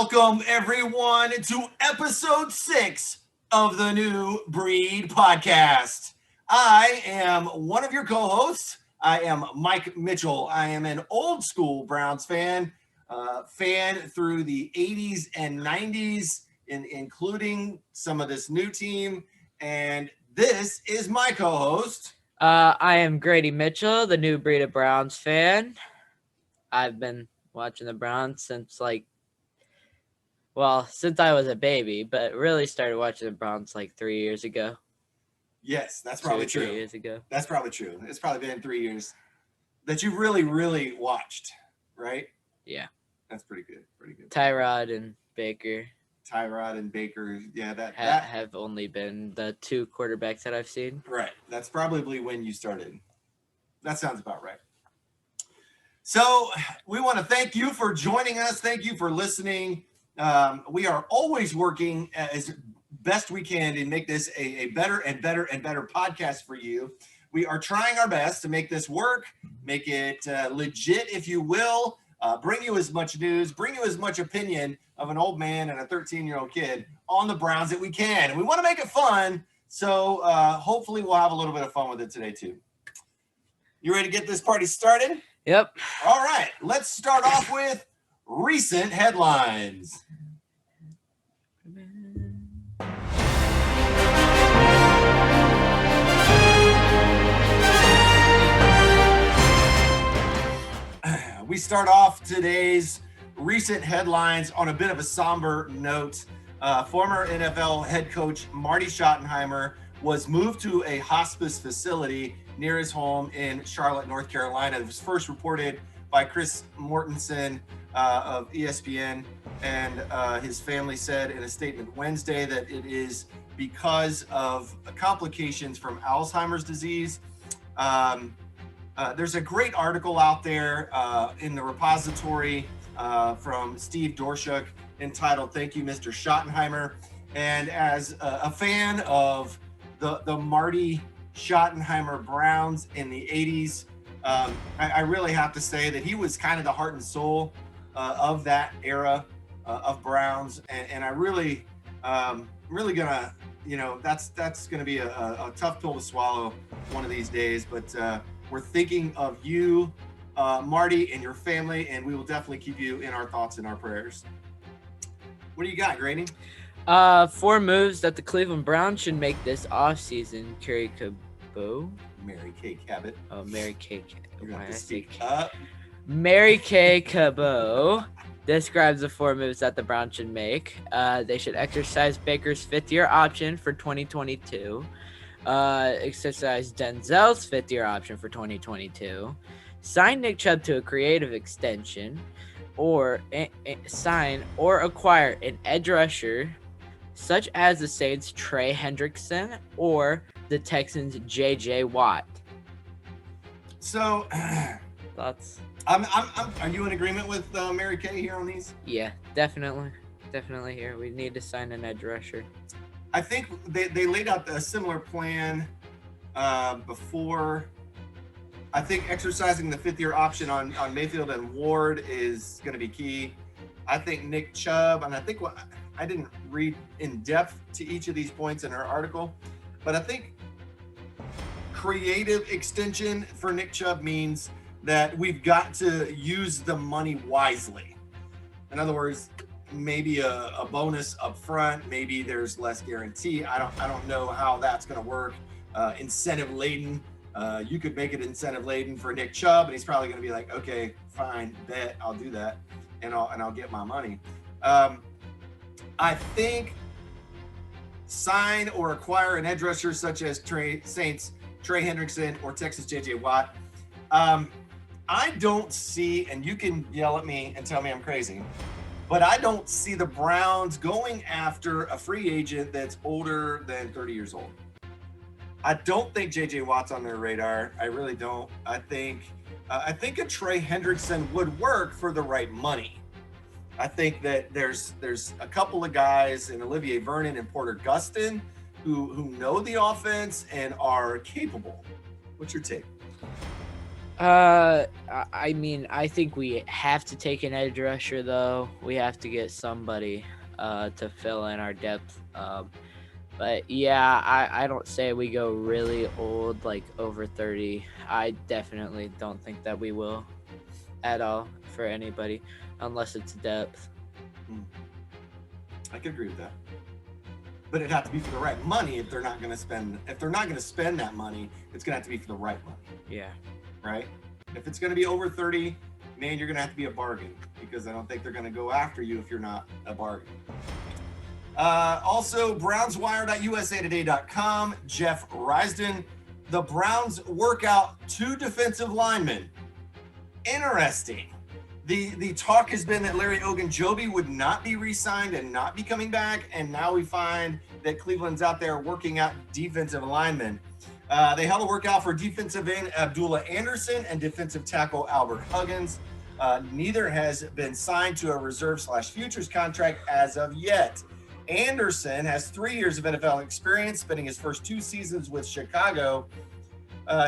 Welcome, everyone, to episode 6 of the New Breed podcast. I am one of your co-hosts. I am Mike Mitchell. I am an old school Browns fan through the 80s and 90s, including some of this new team. And this is my co-host. I am Grady Mitchell, the New Breed of Browns fan. I've been watching the Browns since I was a baby, but really started watching the Browns like 3 years ago. Yes, that's probably true. 3 years ago. That's probably true. It's probably been 3 years that you really watched, right? Yeah. That's pretty good. Pretty good. Tyrod and Baker. Yeah, that have only been the two quarterbacks that I've seen. Right. That's probably when you started. That sounds about right. So we want to thank you for joining us. Thank you for listening. We are always working as best we can to make this a better and better podcast for you. We are trying our best to make this work, make it legit, if you will, bring you as much news, bring you as much opinion of an old man and a 13-year-old kid on the Browns that we can. And we want to make it fun, so hopefully we'll have a little bit of fun with it today too. You ready to get this party started? Yep. All right, let's start off with recent headlines. We start off today's recent headlines on a bit of a somber note. Former NFL head coach Marty Schottenheimer was moved to a hospice facility near his home in Charlotte, North Carolina. It was first reported by Chris Mortensen of ESPN, and his family said in a statement Wednesday that it is because of complications from Alzheimer's disease. There's a great article out there in the repository from Steve Dorshuk entitled "Thank You, Mr. Schottenheimer." And as a fan of the Marty Schottenheimer Browns in the 80s, I really have to say that he was kind of the heart and soul of that era of Browns. And I really gonna, that's gonna be a tough pill to swallow one of these days. But we're thinking of you, Marty, and your family, and we will definitely keep you in our thoughts and our prayers. What do you got, Grady? 4 moves that the Cleveland Browns should make this offseason. Mary Kay Cabot. Oh, Mary Kay Cabot. Mary Kay Cabot describes the 4 moves that the Browns should make. They should exercise Baker's 5th-year option for 2022. Exercise Denzel's 5th-year option for 2022. Sign Nick Chubb to a creative extension, or sign or acquire an edge rusher such as the Saints' Trey Hendrickson or the Texans' J.J. Watt. So, thoughts? Are you in agreement with Mary Kay here on these? Yeah, definitely here. We need to sign an edge rusher. I think they laid out a similar plan before. I think exercising the 5th-year option on Mayfield and Ward is going to be key. I think Nick Chubb, and I think I didn't read in depth to each of these points in our article, but I think creative extension for Nick Chubb means that we've got to use the money wisely. In other words, maybe a bonus up front, maybe there's less guarantee. I don't know how that's going to work. Incentive laden. You could make it incentive laden for Nick Chubb, and he's probably going to be like, okay, fine, bet, I'll do that, and I'll get my money. I think sign or acquire an edge rusher such as Saints Trey Hendrickson or Texas J.J. Watt. I don't see, and you can yell at me and tell me I'm crazy, but I don't see the Browns going after a free agent that's older than 30 years old. I don't think J.J. Watt's on their radar. I really don't. I think a Trey Hendrickson would work for the right money. I think that there's a couple of guys in Olivier Vernon and Porter Gustin who know the offense and are capable. What's your take? I mean, I think we have to take an edge rusher, though. We have to get somebody to fill in our depth. But yeah, I don't say we go really old, like over 30. I definitely don't think that we will at all for anybody, unless it's depth. I could agree with that. But it'd have to be for the right money if they're not going to spend. If they're not going to spend that money, it's going to have to be for the right money. Yeah. Right? If it's going to be over 30, man, you're going to have to be a bargain, because I don't think they're going to go after you if you're not a bargain. Also, BrownsWire.usatoday.com, Jeff Risden. The Browns work out 2 defensive linemen. Interesting. The talk has been that Larry Ogunjobi would not be re-signed and not be coming back, and now we find that Cleveland's out there working out defensive linemen. They held a workout for defensive end Abdullah Anderson and defensive tackle Albert Huggins. Neither has been signed to a reserve/futures contract as of yet. Anderson has 3 years of NFL experience, spending his first 2 seasons with Chicago.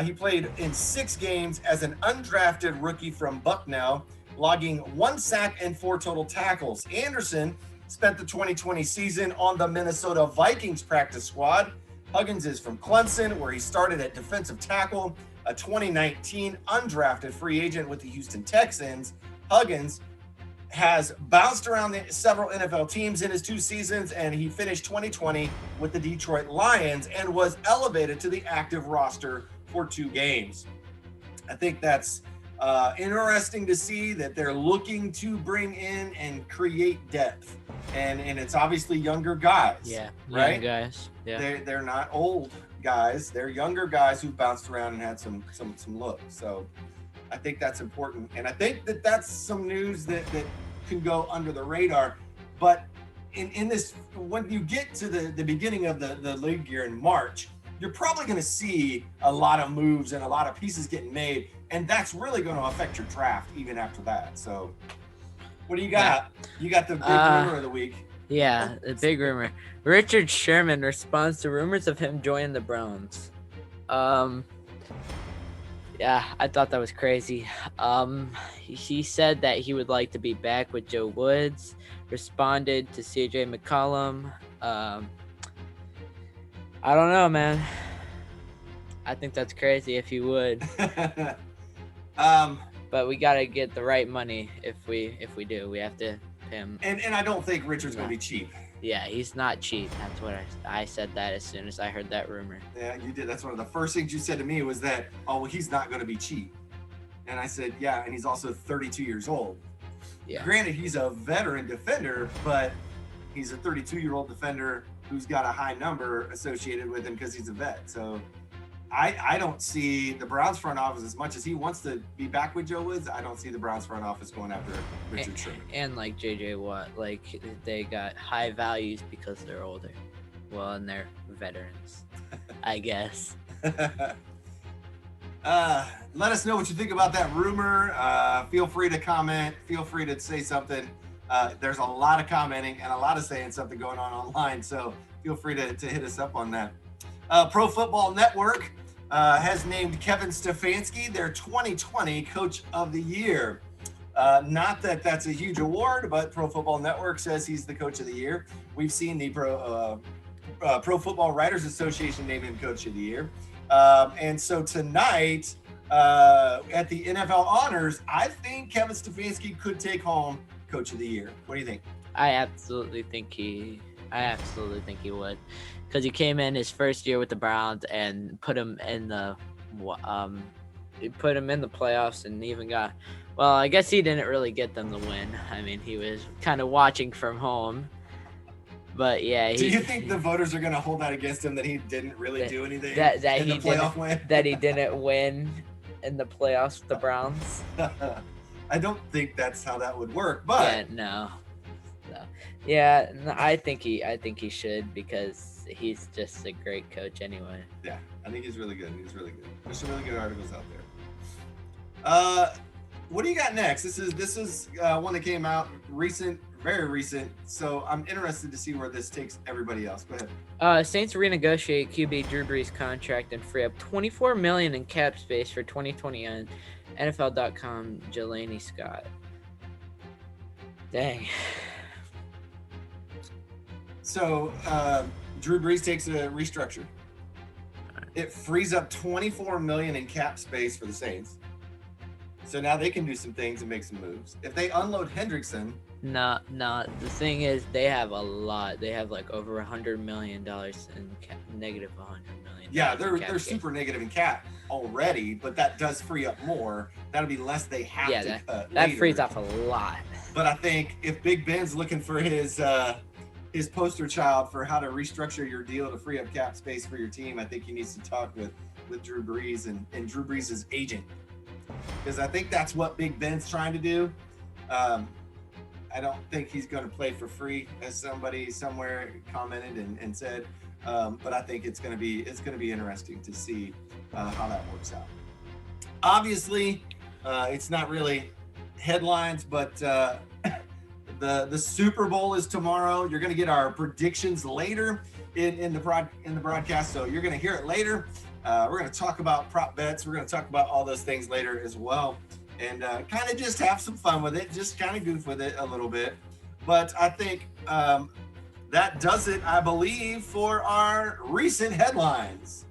He played in 6 games as an undrafted rookie from Bucknell, logging 1 sack and 4 total tackles. Anderson spent the 2020 season on the Minnesota Vikings practice squad. Huggins is from Clemson, where he started at defensive tackle, a 2019 undrafted free agent with the Houston Texans. Huggins has bounced around several NFL teams in his 2 seasons, and he finished 2020 with the Detroit Lions and was elevated to the active roster for 2 games. I think that's interesting to see that they're looking to bring in and create depth, and it's obviously younger guys. Yeah, right? young guys. Yeah, They're not old guys. They're younger guys who bounced around and had some looks. So I think that's important, and I think that that's some news that can go under the radar. But in this, when you get to the beginning of the league year in March, you're probably going to see a lot of moves and a lot of pieces getting made, and that's really going to affect your draft even after that. So what do you got? You got the big rumor of the week. Yeah, the big rumor. Richard Sherman responds to rumors of him joining the Browns. Yeah, I thought that was crazy. He said that he would like to be back with Joe Woods, responded to CJ McCollum. I don't know, man. I think that's crazy if he would. But we gotta get the right money if we do. We have to pay him. And I don't think Richard's gonna be cheap. Yeah, he's not cheap. That's what I said that as soon as I heard that rumor. Yeah, you did. That's one of the first things you said to me was that, oh, well, he's not gonna be cheap. And I said, yeah, and he's also 32 years old. Yeah. Granted, he's a veteran defender, but he's a 32-year-old defender who's got a high number associated with him because he's a vet. So I don't see the Browns front office, as much as he wants to be back with Joe Woods, I don't see the Browns front office going after Richard Sherman. And like JJ Watt, like they got high values because they're older. Well, and they're veterans, I guess. Let us know what you think about that rumor. Feel free to comment. Feel free to say something. There's a lot of commenting and a lot of saying something going on online, so feel free to hit us up on that. Pro Football Network has named Kevin Stefanski their 2020 Coach of the Year. Not that that's a huge award, but Pro Football Network says he's the Coach of the Year. We've seen the Pro Football Writers Association name him Coach of the Year. And so tonight, at the NFL Honors, I think Kevin Stefanski could take home Coach of the Year. What do you think? I absolutely think he would, because he came in his first year with the Browns and put him in the playoffs and even got, well, I guess he didn't really get them the win. I mean, he was kind of watching from home. But yeah, do you think the voters are going to hold that against him, that he didn't really do anything that in the playoff win? That he didn't win in the playoffs with the Browns? I don't think that's how that would work, but yeah, no. Yeah, no, I think he should, because he's just a great coach anyway. Yeah, I think he's really good. There's some really good articles out there. What do you got next? This is one that came out recent, very recent. So I'm interested to see where this takes everybody else. Go ahead. Saints renegotiate QB Drew Brees' contract and free up $24 million in cap space for 2020 NFL.com, Jelani Scott. Dang. So Drew Brees takes a restructure. It frees up $24 million in cap space for the Saints. So now they can do some things and make some moves. If they unload Hendrickson. No. The thing is, they have a lot. They have like over $100 million in cap, negative $100 million. Yeah, they're super negative in cap already, but that does free up more. That'll be less they have to cut. That frees up a lot. But I think if Big Ben's looking for his poster child for how to restructure your deal to free up cap space for your team, I think he needs to talk with Drew Brees and Drew Brees' agent. Because I think that's what Big Ben's trying to do. I don't think he's going to play for free, as somebody somewhere commented and said. But I think it's going to be interesting to see how that works out. Obviously, it's not really headlines, but the Super Bowl is tomorrow. You're going to get our predictions later in the broadcast, so you're going to hear it later. We're going to talk about prop bets. We're going to talk about all those things later as well, and kind of just have some fun with it, just kind of goof with it a little bit. But I think that does it, I believe, for our recent headlines.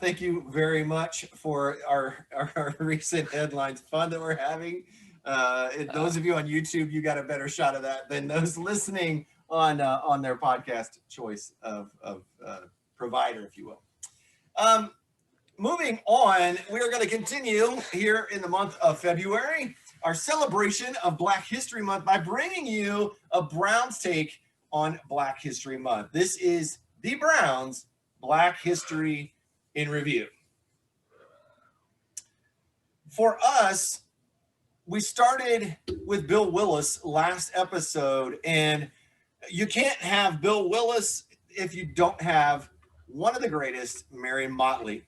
Thank you very much for our recent headlines fun that we're having. Those of you on YouTube, you got a better shot of that than those listening on their podcast choice of provider, if you will. Moving on, we are going to continue here in the month of February our celebration of Black History Month by bringing you a Browns take on Black History Month. This is the Browns Black History in Review. For us, we started with Bill Willis last episode, and you can't have Bill Willis if you don't have one of the greatest, Marion Motley.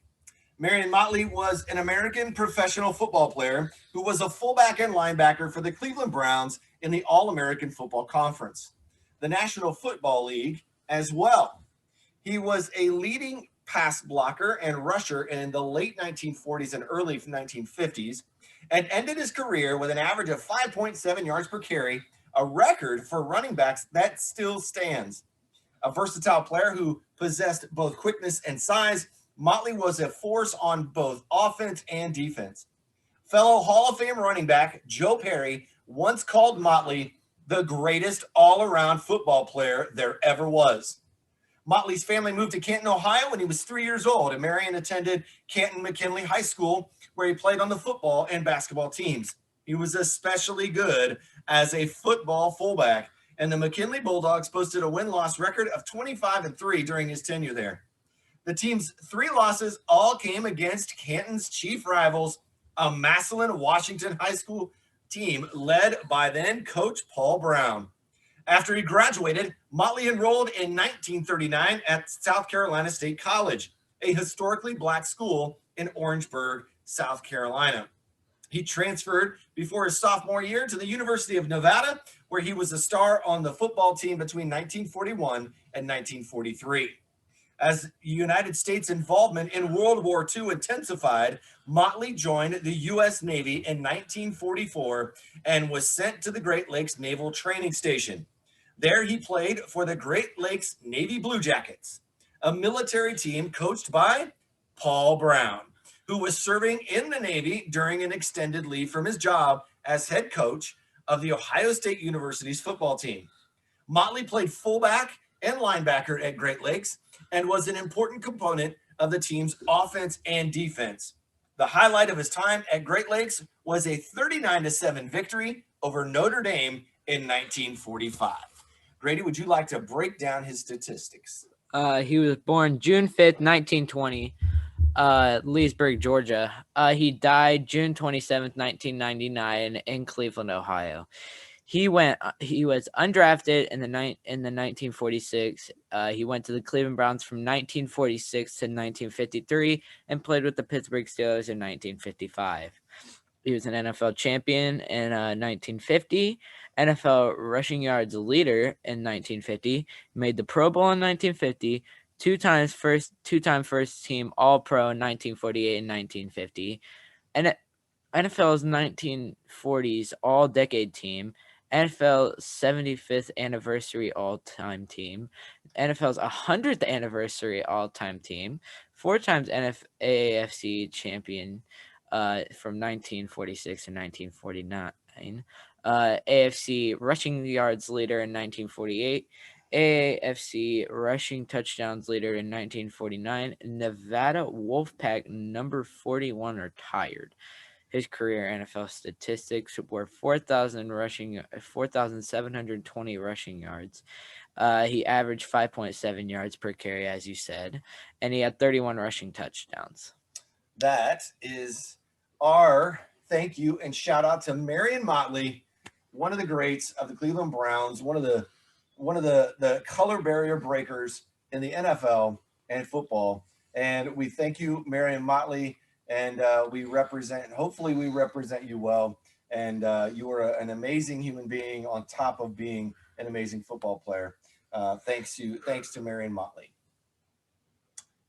Marion Motley was an American professional football player who was a fullback and linebacker for the Cleveland Browns in the All-American Football Conference, the National Football League as well. He was a leading pass blocker and rusher in the late 1940s and early 1950s, and ended his career with an average of 5.7 yards per carry, a record for running backs that still stands. A versatile player who possessed both quickness and size, Motley was a force on both offense and defense. Fellow Hall of Fame running back Joe Perry once called Motley the greatest all-around football player there ever was. Motley's family moved to Canton, Ohio when he was 3 years old, and Marion attended Canton McKinley High School, where he played on the football and basketball teams. He was especially good as a football fullback, and the McKinley Bulldogs posted a win-loss record of 25-3 during his tenure there. The team's 3 losses all came against Canton's chief rivals, a Massillon Washington High School team led by then Coach Paul Brown. After he graduated, Motley enrolled in 1939 at South Carolina State College, a historically black school in Orangeburg, South Carolina. He transferred before his sophomore year to the University of Nevada, where he was a star on the football team between 1941 and 1943. As United States involvement in World War II intensified, Motley joined the U.S. Navy in 1944 and was sent to the Great Lakes Naval Training Station. There he played for the Great Lakes Navy Blue Jackets, a military team coached by Paul Brown, who was serving in the Navy during an extended leave from his job as head coach of the Ohio State University's football team. Motley played fullback and linebacker at Great Lakes and was an important component of the team's offense and defense. The highlight of his time at Great Lakes was a 39-7 victory over Notre Dame in 1945. Grady, would you like to break down his statistics? He was born June 5th, 1920, Leesburg, Georgia. He died June 27th, 1999 in Cleveland, Ohio. He was undrafted in the 1946. He went to the Cleveland Browns from 1946 to 1953 and played with the Pittsburgh Steelers in 1955. He was an NFL champion in 1950, NFL rushing yards leader in 1950, made the Pro Bowl in 1950, two-time first team All-Pro in 1948 and 1950, and NFL's 1940s All-Decade Team, NFL 75th Anniversary All-Time Team, NFL's 100th Anniversary All-Time Team, 4 times AAFC Champion from 1946 to 1949, AFC Rushing Yards Leader in 1948, AFC Rushing Touchdowns Leader in 1949, Nevada Wolfpack number 41 retired. His career NFL statistics were 4,720 rushing yards. He averaged 5.7 yards per carry, as you said, and he had 31 rushing touchdowns. That is our thank you and shout out to Marion Motley, one of the greats of the Cleveland Browns, one of the color barrier breakers in the NFL and football. And we thank you, Marion Motley. And hopefully we represent you well. And you are an amazing human being on top of being an amazing football player. Thanks to Marion Motley.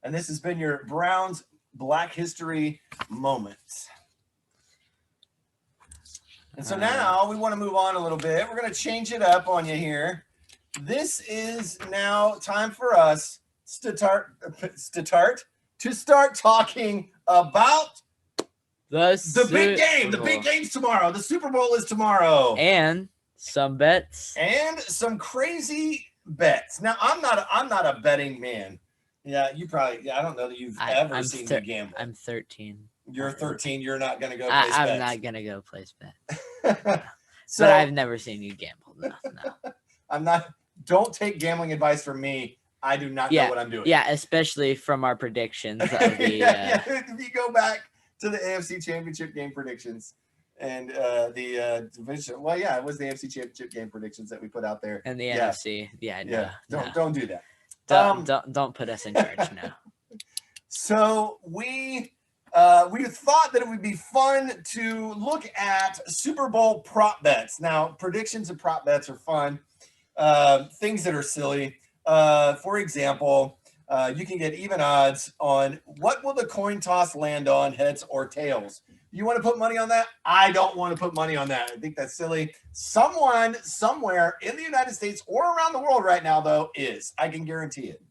And this has been your Browns Black History Moment. And so now we want to move on a little bit. We're going to change it up on you here. This is now time for us to start talking about the big game. The big game's tomorrow. The Super Bowl is tomorrow. And some bets. And some crazy bets. Now, I'm not a betting man. Yeah, you probably. I don't know that you've ever seen me gamble. I'm 13. You're 13. You're not going to go place bets. I'm not going to go place bets. So, but I've never seen you gamble. No. I'm not. Don't take gambling advice from me. I do not know what I'm doing. Yeah, especially from our predictions. Of the, If you go back to the AFC Championship game predictions and the division, well, yeah, it was the AFC Championship game predictions that we put out there. And the NFC. Don't do that. Don't put us in charge now. So we thought that it would be fun to look at Super Bowl prop bets. Now, predictions and prop bets are fun. Things that are silly. For example, you can get even odds on what will the coin toss land on, heads or tails. You want to put money on that? I don't want to put money on that. I think that's silly. Someone somewhere in the United States or around the world right now, though, is. I can guarantee it.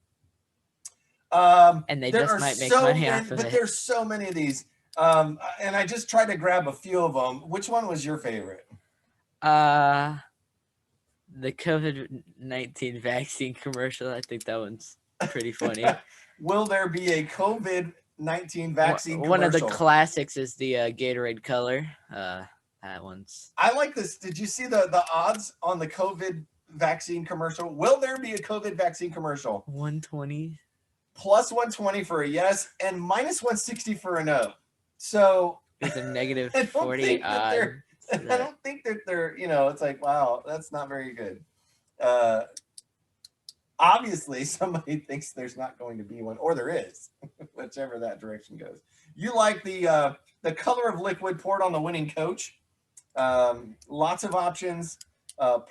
And they just might make money off of it. But there's so many of these. And I just tried to grab a few of them. Which one was your favorite? The COVID-19 vaccine commercial. I think that one's pretty funny. Will there be a COVID-19 vaccine commercial? One of the classics is the Gatorade color. That one's. I like this. Did you see the odds on the COVID vaccine commercial? Will there be a COVID vaccine commercial? 120. Plus 120 for a yes and minus 160 for a no. So it's a negative 40 odd. I don't think that they're, it's like, wow, that's not very good. Obviously, somebody thinks there's not going to be one, or there is, whichever that direction goes. You like the color of liquid poured on the winning coach. Lots of options.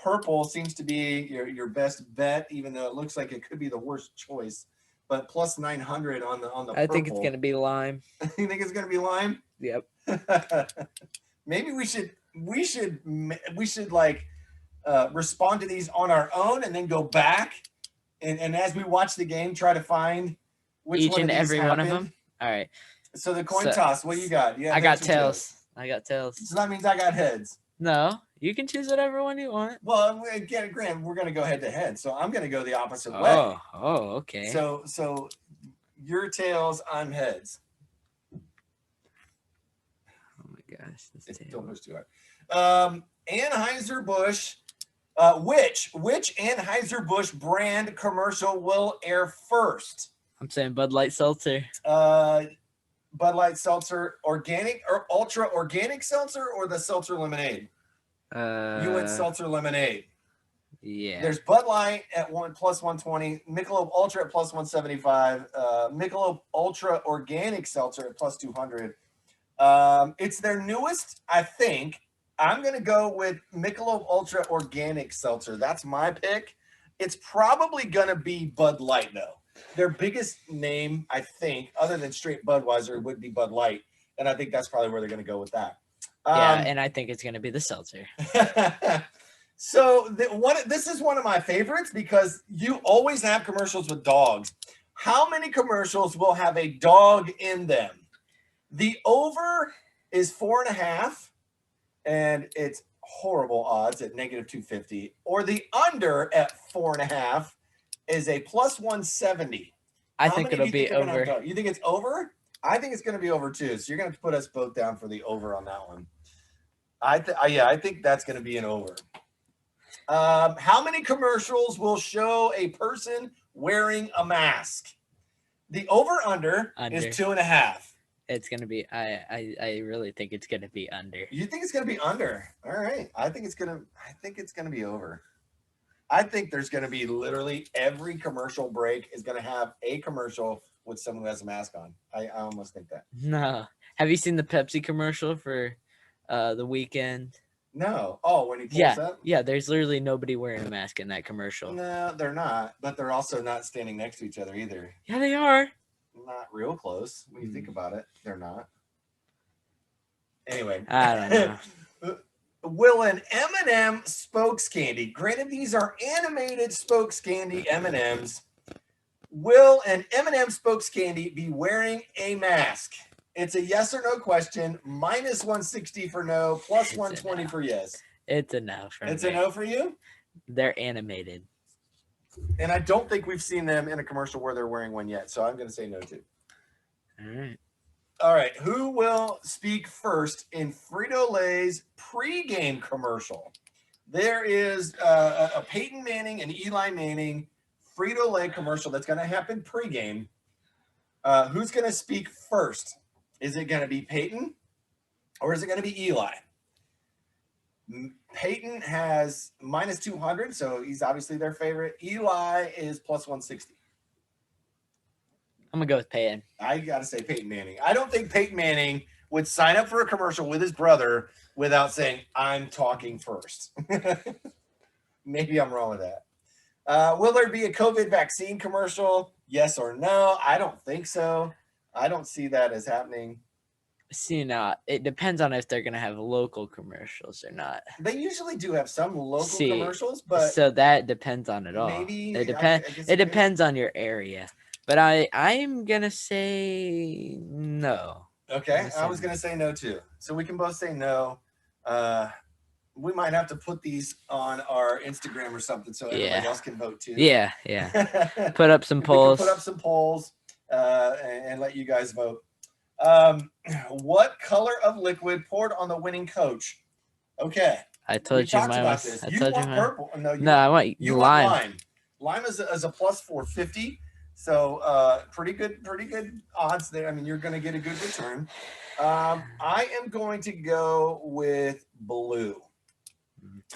Purple seems to be your best bet, even though it looks like it could be the worst choice. But plus 900 on the purple. I think it's going to be lime. You think it's going to be lime? Yep. Maybe we should like respond to these on our own and then go back and as we watch the game try to find which each one and of these every happened. one of them. All right. So the coin toss. What do you got? Yeah, I got tails. I got tails. So that means I got heads. No, you can choose whatever one you want. Well, again, Graham, we're going to go head to head. So I'm going to go the opposite way. Oh, okay. So your tails, I'm heads. Oh my gosh, don't push too hard. Anheuser-Busch. Which Anheuser-Busch brand commercial will air first? I'm saying Bud Light Seltzer. Bud Light Seltzer, organic or ultra organic seltzer, or the seltzer lemonade? You went seltzer lemonade. Yeah. There's Bud Light at plus 120, Michelob Ultra at plus 175, Michelob Ultra Organic Seltzer at plus 200. It's their newest, I think. I'm going to go with Michelob Ultra Organic Seltzer. That's my pick. It's probably going to be Bud Light, though. Their biggest name, I think, other than straight Budweiser, would be Bud Light. And I think that's probably where they're going to go with that. Yeah, and I think it's going to be the seltzer. So this is one of my favorites because you always have commercials with dogs. How many commercials will have a dog in them? The over is 4.5, and it's horrible odds at -250. Or the under at 4.5 is a plus 170. I think it'll be over. You think it's over? I think it's going to be over too. So you're going to put us both down for the over on that one. I think that's going to be an over. How many commercials will show a person wearing a mask? The over-under is 2.5. It's gonna be. I really think it's gonna be under. You think it's gonna be under? All right. I think it's gonna be over. I think there's gonna be literally every commercial break is gonna have a commercial with someone who has a mask on. I almost think that. No. Have you seen the Pepsi commercial for the weekend? No. Oh, when he pulls up? Yeah, there's literally nobody wearing a mask in that commercial. No, they're not. But they're also not standing next to each other either. Yeah, they are. Not real close. When you think about it, they're not. Anyway. I don't know. Will an M&M spokes candy, granted these are animated spokes candy M&Ms, will an M&M spokes candy be wearing a mask? It's a yes or no question. -160 for no, plus 120 for yes. It's a no for me. It's a no for you? They're animated. And I don't think we've seen them in a commercial where they're wearing one yet. So I'm going to say no too. All right. All right. Who will speak first in Frito-Lay's pregame commercial? There is a Peyton Manning and Eli Manning Frito-Lay commercial that's going to happen pregame. Who's going to speak first? Is it going to be Peyton or is it going to be Eli? Peyton has -200, so he's obviously their favorite. Eli is plus 160. I'm going to go with Peyton. I got to say Peyton Manning. I don't think Peyton Manning would sign up for a commercial with his brother without saying, I'm talking first. Maybe I'm wrong with that. Will there be a COVID vaccine commercial? Yes or no? I don't think so. I don't see that as happening. See, now it depends on if they're gonna have local commercials or not. They usually do have some local commercials, but so that depends on it all. Maybe it depends on your area. But I'm gonna say no. Okay, I was gonna say no too. So we can both say no. We might have to put these on our Instagram or something so everybody else can vote too. Yeah. Put up some polls. Put up some polls and let you guys vote. What color of liquid poured on the winning coach? Okay. I told you mine was. This. You want purple? No, I want lime. Want lime. Lime is a plus 450. So pretty good odds there. I mean, you're going to get a good return. I am going to go with blue.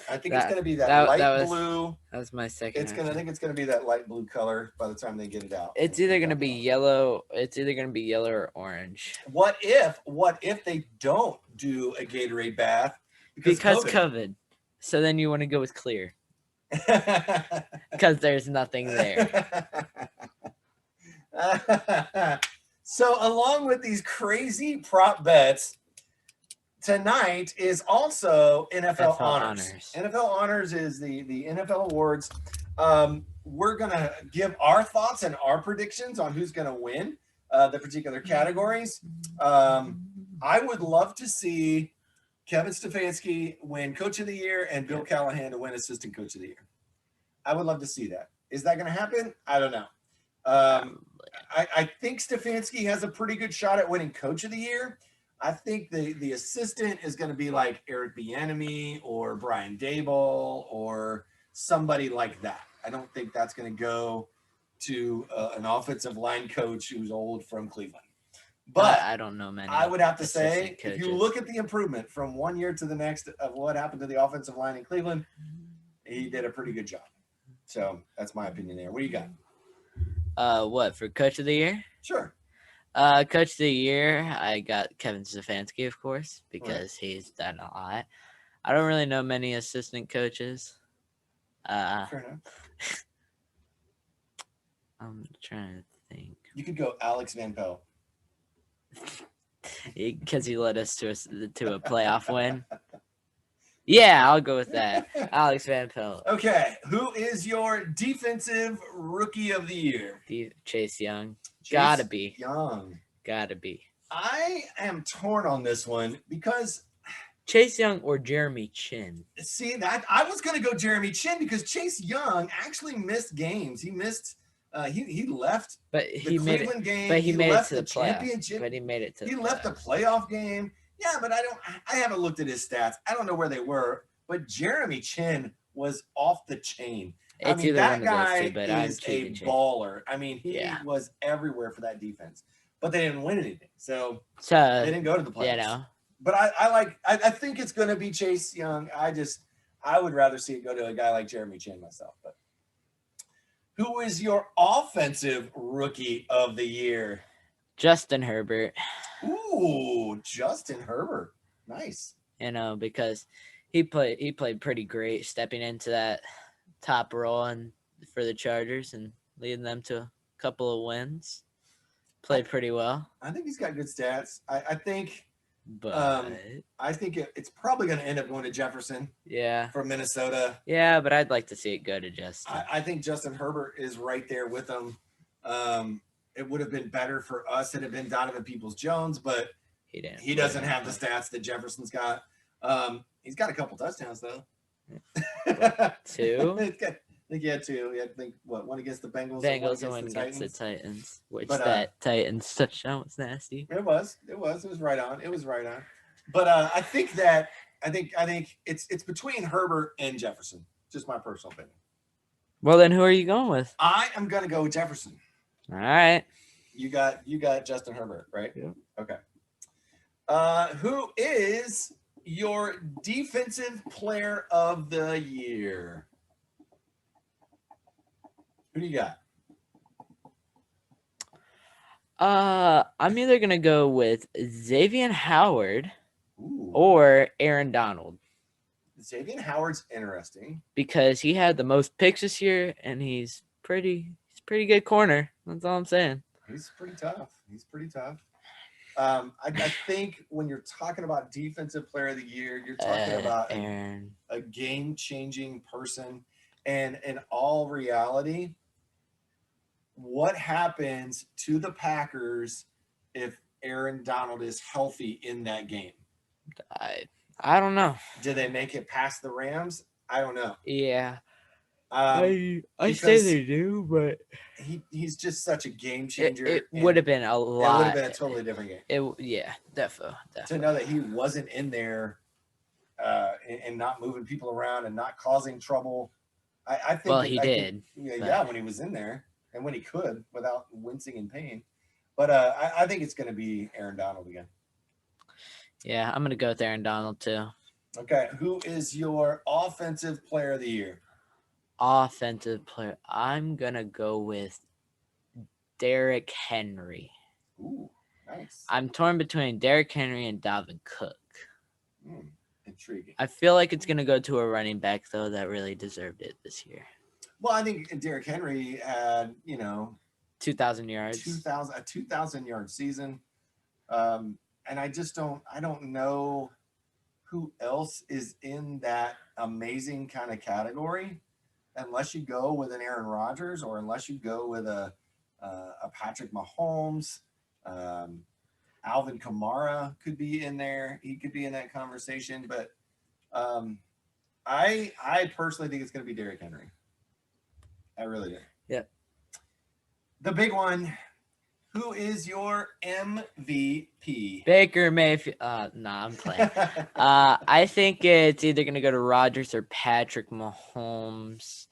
I think it's going to be that light blue. That's my second. I think it's going to be that light blue color by the time they get it out. It's either going to be yellow. It's either going to be yellow or orange. What if they don't do a Gatorade bath because COVID? So then you want to go with clear because there's nothing there. So along with these crazy prop bets, tonight is also NFL Honors. NFL Honors is the NFL awards. We're going to give our thoughts and our predictions on who's going to win the particular categories. I would love to see Kevin Stefanski win Coach of the Year and Bill Callahan to win Assistant Coach of the Year. I would love to see that. Is that going to happen? I don't know. I think Stefanski has a pretty good shot at winning Coach of the Year. I think the assistant is going to be like Eric Bieniemy or Brian Daboll or somebody like that. I don't think that's going to go to an offensive line coach who's old from Cleveland. But I don't know many. I would have to say, assistant coaches. if you look at the improvement from one year to the next of what happened to the offensive line in Cleveland, he did a pretty good job. So that's my opinion there. What do you got? What for coach of the year? Sure. Coach of the year, I got Kevin Stefanski, of course, because he's done a lot. I don't really know many assistant coaches. Fair enough. I'm trying to think. You could go Alex Van Pelt. Because he led us to a playoff win. Yeah, I'll go with that. Alex Van Pelt. Okay, who is your defensive rookie of the year? Chase Young. Chase Gotta be. Young. Gotta be. I am torn on this one because Chase Young or Jeremy Chin. See, that I was going to go Jeremy Chin because Chase Young actually missed games. He missed. He left but the Cleveland game. But he made it to the championship. But he made it to. He left the playoff game. Yeah, but I haven't looked at his stats. I don't know where they were. But Jeremy Chin was off the chain. I mean, that guy is a baller. I mean, he was everywhere for that defense. But they didn't win anything, so they didn't go to the playoffs. Yeah, no. But I think it's going to be Chase Young. I would rather see it go to a guy like Jeremy Chin myself. But who is your offensive rookie of the year? Justin Herbert. Ooh, Justin Herbert. Nice. You know, because he played pretty great stepping into that top role and for the Chargers and leading them to a couple of wins. Played pretty well. I think he's got good stats. I think but I think it's probably going to end up going to Jefferson. Yeah. From Minnesota. Yeah, but I'd like to see it go to Justin. I think Justin Herbert is right there with him. It would have been better for us had it been Donovan Peoples-Jones, but he doesn't have the stats that Jefferson's got. He's got a couple touchdowns though. Two? I think he had two. I think one against the Bengals and one against the Titans. Which that Titans touchdown was nasty. It was right on. But I think it's between Herbert and Jefferson. Just my personal opinion. Well, then who are you going with? I am gonna go with Jefferson. All right. You got Justin Herbert, right? Yeah. Okay. Who is your defensive player of the year? Who do you got? I'm either gonna go with Xavier Howard Ooh. or Aaron Donald. Xavier Howard's interesting because he had the most picks this year, and he's pretty good corner. That's all I'm saying. He's pretty tough. I think when you're talking about defensive player of the year, you're talking about a game-changing person. And in all reality, what happens to the Packers if Aaron Donald is healthy in that game? I don't know. Do they make it past the Rams? I don't know. Yeah. I say they do, but he's just such a game changer. It would have been a lot. It would have been a totally different game. Definitely. To know that he wasn't in there and not moving people around and not causing trouble. I think. Well, he did. When he was in there and when he could without wincing in pain. But I think it's going to be Aaron Donald again. Yeah, I'm going to go with Aaron Donald too. Okay, who is your offensive player of the year? Offensive player. I'm going to go with Derrick Henry. Ooh, nice. I'm torn between Derrick Henry and Dalvin Cook. Intriguing. I feel like it's going to go to a running back, though, that really deserved it this year. Well, I think Derrick Henry had, 2,000 yards. A 2,000-yard season. And I don't know who else is in that amazing kind of category unless you go with an Aaron Rodgers or unless you go with a Patrick Mahomes. Alvin Kamara could be in there. He could be in that conversation. But I personally think it's going to be Derrick Henry. I really do. Yep. The big one. Who is your MVP? Baker Mayfield. Nah, I'm playing. I think it's either going to go to Rodgers or Patrick Mahomes.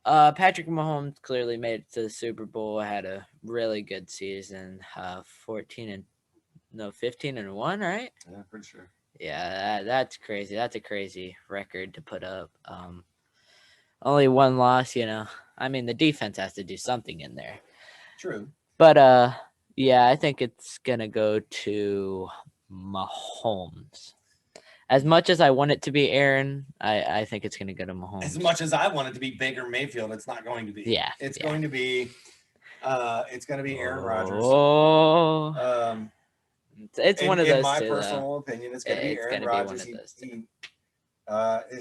Patrick Mahomes clearly made it to the Super Bowl, had a really good season, 14-2 No, 15-1, right? Yeah, pretty sure. Yeah, that's crazy. That's a crazy record to put up. Only one loss, I mean, the defense has to do something in there. True. But yeah, I think it's gonna go to Mahomes. As much as I want it to be Aaron, I think it's gonna go to Mahomes. As much as I want it to be Baker Mayfield, it's not going to be. Yeah, It's yeah. going to be Aaron Rodgers. Oh, it's one of those. In my two, personal opinion, it's going to be Aaron Rodgers. His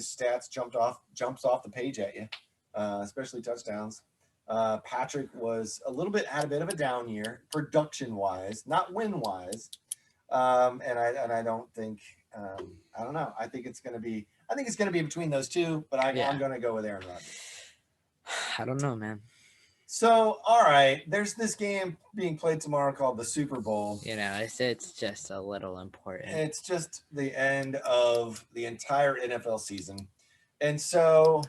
stats jumps off the page at you, especially touchdowns. Patrick had a bit of a down year, production wise, not win wise. And I don't think I don't know. I think it's going to be between those two, but I'm going to go with Aaron Rodgers. I don't know, man. So, all right, there's this game being played tomorrow called the Super Bowl. It's just a little important. It's just the end of the entire NFL season. And so,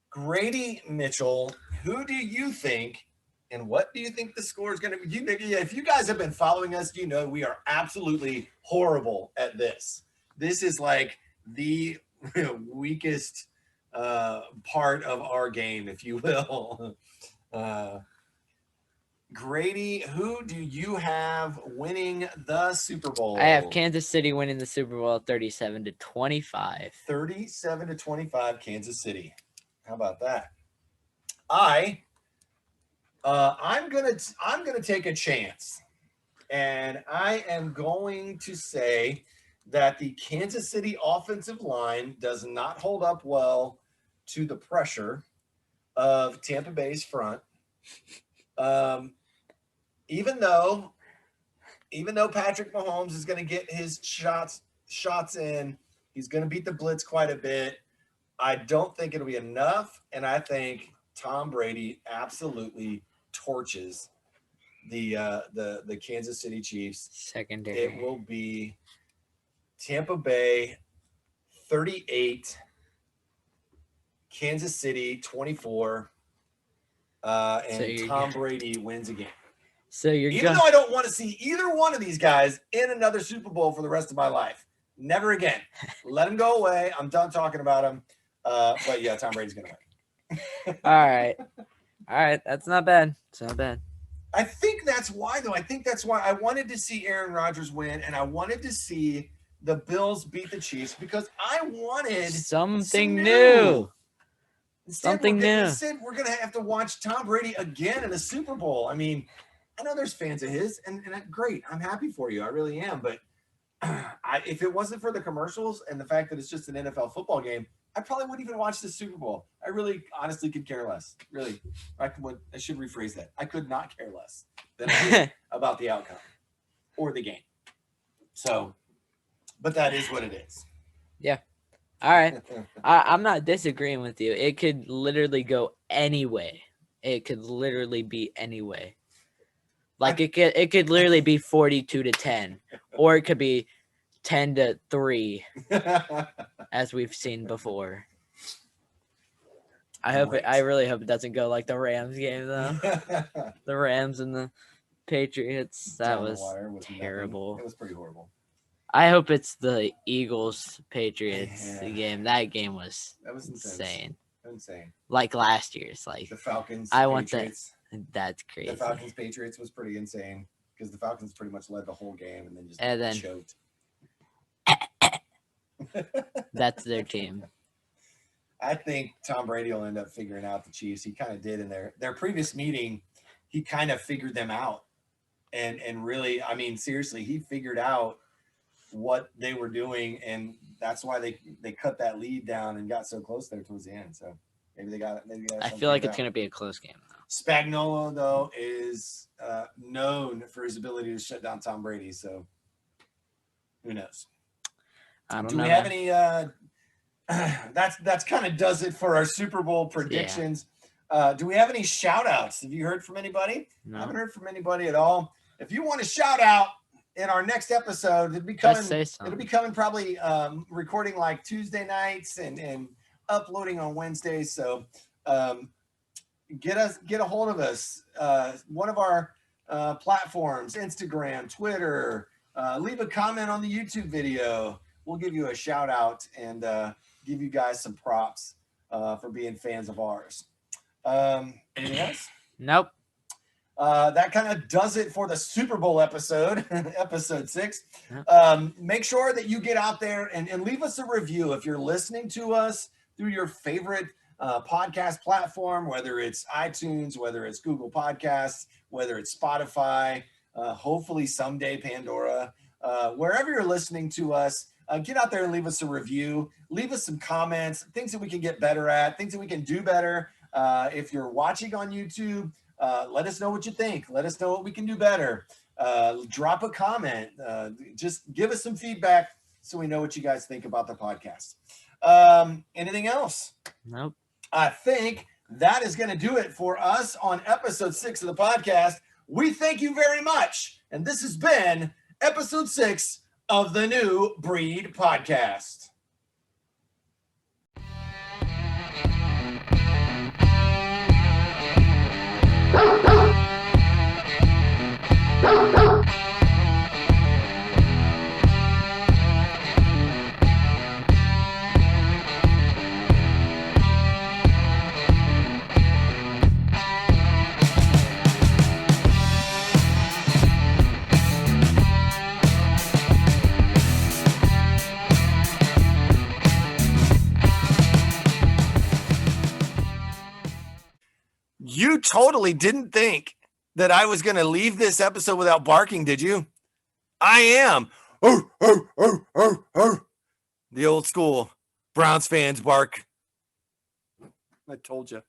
Grady Mitchell, who do you think and what do you think the score is going to be? If you guys have been following us, we are absolutely horrible at this. This is like the weakest part of our game, if you will. Grady, who do you have winning the Super Bowl? I have Kansas City winning the Super Bowl 37-25. 37-25, Kansas City. How about that? I'm gonna take a chance, and I am going to say that the Kansas City offensive line does not hold up well to the pressure of Tampa Bay's front. Even though Patrick Mahomes is going to get his shots in, he's going to beat the blitz quite a bit. I don't think it'll be enough, and I think Tom Brady absolutely torches the Kansas City Chiefs. Secondary. It will be Tampa Bay 38, Kansas City 24, and Tom Brady wins again. So even though I don't want to see either one of these guys in another Super Bowl for the rest of my life, never again. Let them go away. I'm done talking about them. But yeah, Tom Brady's gonna win. All right, that's not bad. It's not bad. I think that's why, though. I think that's why I wanted to see Aaron Rodgers win, and I wanted to see the Bills beat the Chiefs because I wanted something new. Instead, we're gonna have to watch Tom Brady again in a Super Bowl. I mean, I know there's fans of his, and great. I'm happy for you. I really am. But if it wasn't for the commercials and the fact that it's just an NFL football game, I probably wouldn't even watch the Super Bowl. I really, honestly, could care less. Really, I should rephrase that. I could not care less than about the outcome or the game. So, but that is what it is. Yeah. All right. I'm not disagreeing with you. It could literally go any way. It could literally be any way. Like it could literally be 42-10, or it could be 10-3, as we've seen before. I really hope it doesn't go like the Rams game though. The Rams and the Patriots. That was terrible. It was pretty horrible. I hope it's the Eagles Patriots game. That game was insane. Insane. Like last year's, like the Falcons. I want that. That's crazy. The Falcons Patriots was pretty insane because the Falcons pretty much led the whole game and then choked. That's their team. I think Tom Brady will end up figuring out the Chiefs. He kind of did in their previous meeting. He kind of figured them out, and really, I mean, seriously, he figured out what they were doing, and that's why they cut that lead down and got so close there towards the end. So maybe they got it. I feel like it's going to be a close game, though. Spagnuolo, though, is known for his ability to shut down Tom Brady. So who knows? I don't know. Do we have any? That's kind of does it for our Super Bowl predictions. Yeah. Do we have any shout outs? Have you heard from anybody? No. I haven't heard from anybody at all. If you want to shout out in our next episode, it'll be coming probably recording like Tuesday nights and uploading on Wednesdays. So get a hold of us. One of our platforms, Instagram, Twitter, leave a comment on the YouTube video. We'll give you a shout out and give you guys some props for being fans of ours. Anything else? Nope. That kind of does it for the Super Bowl episode, episode 6. Make sure that you get out there and leave us a review. If you're listening to us through your favorite podcast platform, whether it's iTunes, whether it's Google Podcasts, whether it's Spotify, hopefully someday Pandora, wherever you're listening to us, get out there and leave us a review. Leave us some comments, things that we can get better at, things that we can do better. If you're watching on YouTube, let us know what you think. Let us know what we can do better. Drop a comment. Just give us some feedback so we know what you guys think about the podcast. Anything else? Nope. I think that is going to do it for us on episode 6 of the podcast. We thank you very much. And this has been episode 6 of the New Breed Podcast. You totally didn't think that I was going to leave this episode without barking, did you? I am. The old school Browns fans bark. I told you.